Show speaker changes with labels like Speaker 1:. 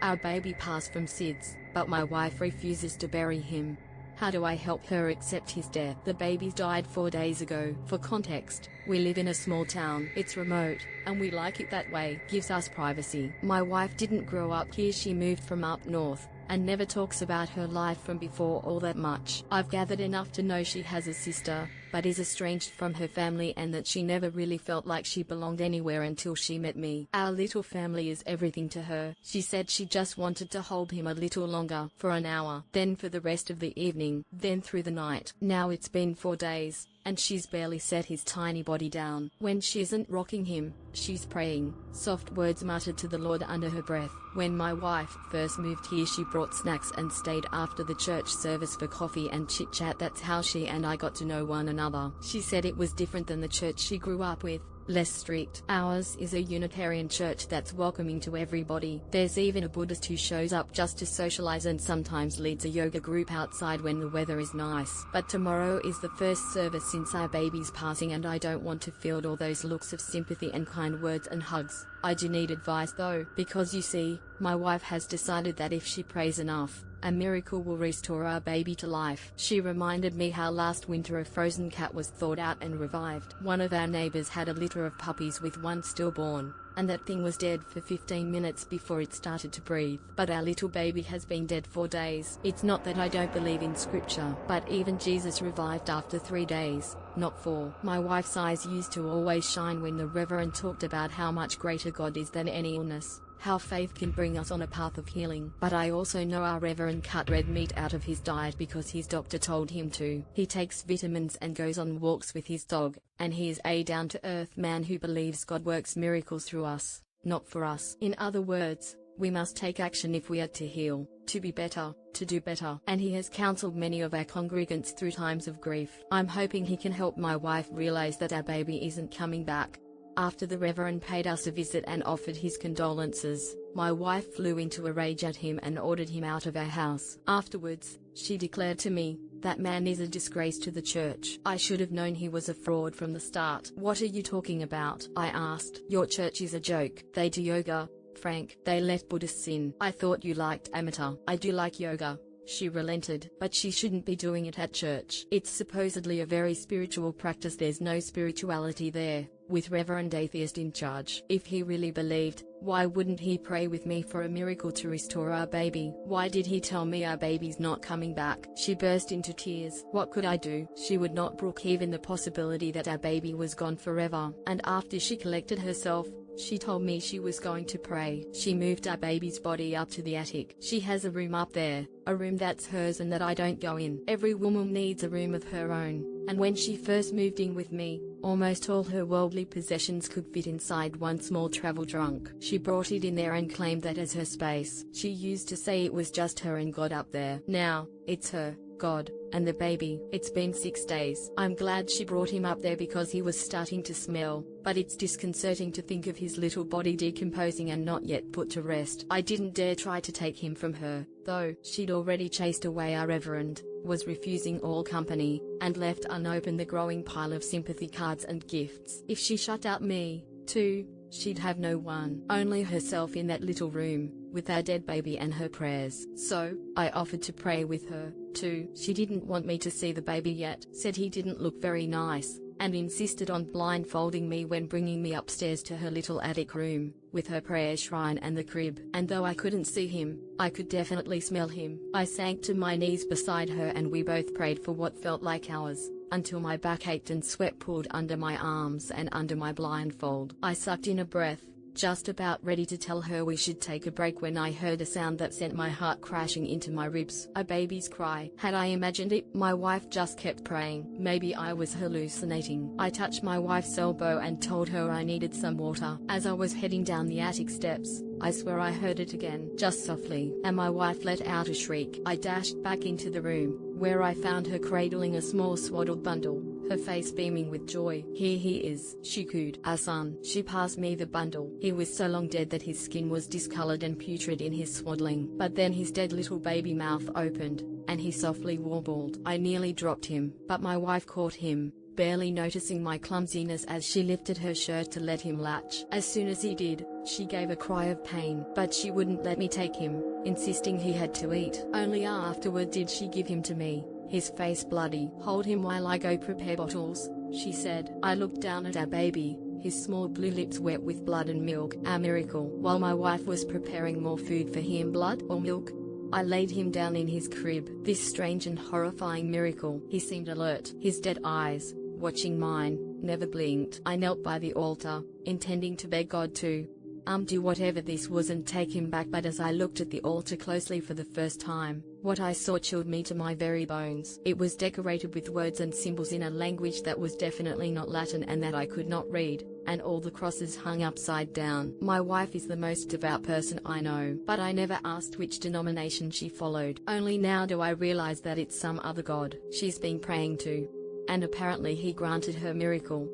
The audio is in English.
Speaker 1: Our baby passed from SIDS, but my wife refuses to bury him. How do I help her accept his death? The baby died 4 days ago. For context, we live in a small town. It's remote, and we like it that way. Gives us privacy. My wife didn't grow up here. She moved from up north, and never talks about her life from before all that much. I've gathered enough to know she has a sister, but is estranged from her family, and that she never really felt like she belonged anywhere until she met me. Our little family is everything to her. She said she just wanted to hold him a little longer, for an hour, then for the rest of the evening, then through the night. Now it's been 4 days, and she's barely set his tiny body down. When she isn't rocking him, she's praying, soft words muttered to the Lord under her breath. When my wife first moved here, she brought snacks and stayed after the church service for coffee and chit-chat. That's how she and I got to know one another. She said it was different than the church she grew up with. Less strict. Ours is a Unitarian church that's welcoming to everybody. There's even a Buddhist who shows up just to socialize and sometimes leads a yoga group outside when the weather is nice. But tomorrow is the first service since our baby's passing, and I don't want to field all those looks of sympathy and kind words and hugs. I do need advice though, because you see, my wife has decided that if she prays enough, a miracle will restore our baby to life. She reminded me how last winter a frozen cat was thawed out and revived. One of our neighbors had a litter of puppies with one stillborn, and that thing was dead for 15 minutes before it started to breathe. But our little baby has been dead 4 days. It's not that I don't believe in scripture, but even Jesus revived after 3 days, not 4. My wife's eyes used to always shine when the Reverend talked about how much greater God is than any illness, how faith can bring us on a path of healing. But I also know our Reverend cut red meat out of his diet because his doctor told him to. He takes vitamins and goes on walks with his dog, and he is a down-to-earth man who believes God works miracles through us, not for us. In other words, we must take action if we are to heal, to be better, to do better. And he has counseled many of our congregants through times of grief. I'm hoping he can help my wife realize that our baby isn't coming back. After the Reverend paid us a visit and offered his condolences, my wife flew into a rage at him and ordered him out of our house. Afterwards, she declared to me, "That man is a disgrace to the church. I should have known he was a fraud from the start." "What are you talking about?" I asked. "Your church is a joke. They do yoga, Frank. They let Buddhists in." "I thought you liked amateur." "I do like yoga." She relented. "But she shouldn't be doing it at church. It's supposedly a very spiritual practice." "There's no spirituality there, with Reverend Atheist in charge. If he really believed, why wouldn't he pray with me for a miracle to restore our baby? Why did he tell me our baby's not coming back?" She burst into tears. What could I do? She would not brook even the possibility that our baby was gone forever. And after she collected herself, she told me she was going to pray. She moved our baby's body up to the attic. She has a room up there, a room that's hers and that I don't go in. Every woman needs a room of her own. And when she first moved in with me, almost all her worldly possessions could fit inside one small travel trunk. She brought it in there and claimed that as her space. She used to say it was just her and God up there. Now, it's her, God, and the baby. It's been 6 days. I'm glad she brought him up there because he was starting to smell, but it's disconcerting to think of his little body decomposing and not yet put to rest. I didn't dare try to take him from her, though. She'd already chased away our Reverend, was refusing all company, and left unopened the growing pile of sympathy cards and gifts. If she shut out me, too, she'd have no one, only herself in that little room, with our dead baby and her prayers. So, I offered to pray with her, too. She didn't want me to see the baby yet, said he didn't look very nice, and insisted on blindfolding me when bringing me upstairs to her little attic room, with her prayer shrine and the crib. And though I couldn't see him, I could definitely smell him. I sank to my knees beside her and we both prayed for what felt like hours, until my back ached and sweat poured under my arms and under my blindfold. I sucked in a breath, just about ready to tell her we should take a break, when I heard a sound that sent my heart crashing into my ribs. A baby's cry. Had I imagined it? My wife just kept praying. Maybe I was hallucinating. I touched my wife's elbow and told her I needed some water. As I was heading down the attic steps, I swear I heard it again, just softly, and my wife let out a shriek. I dashed back into the room, where I found her cradling a small swaddled bundle, her face beaming with joy. "Here he is," she cooed. "Our son." She passed me the bundle. He was so long dead that his skin was discolored and putrid in his swaddling. But then his dead little baby mouth opened, and he softly warbled. I nearly dropped him, but my wife caught him, barely noticing my clumsiness as she lifted her shirt to let him latch. As soon as he did, she gave a cry of pain, but she wouldn't let me take him, insisting he had to eat. Only afterward did she give him to me, his face bloody. "Hold him while I go prepare bottles," she said. I looked down at our baby, his small blue lips wet with blood and milk. A miracle. While my wife was preparing more food for him, blood or milk, I laid him down in his crib. This strange and horrifying miracle. He seemed alert, his dead eyes, watching mine, never blinked. I knelt by the altar, intending to beg God to do whatever this was and take him back, but as I looked at the altar closely for the first time, what I saw chilled me to my very bones. It was decorated with words and symbols in a language that was definitely not Latin and that I could not read, and all the crosses hung upside down. My wife is the most devout person I know, but I never asked which denomination she followed. Only now do I realize that it's some other god she's been praying to. And apparently he granted her miracle.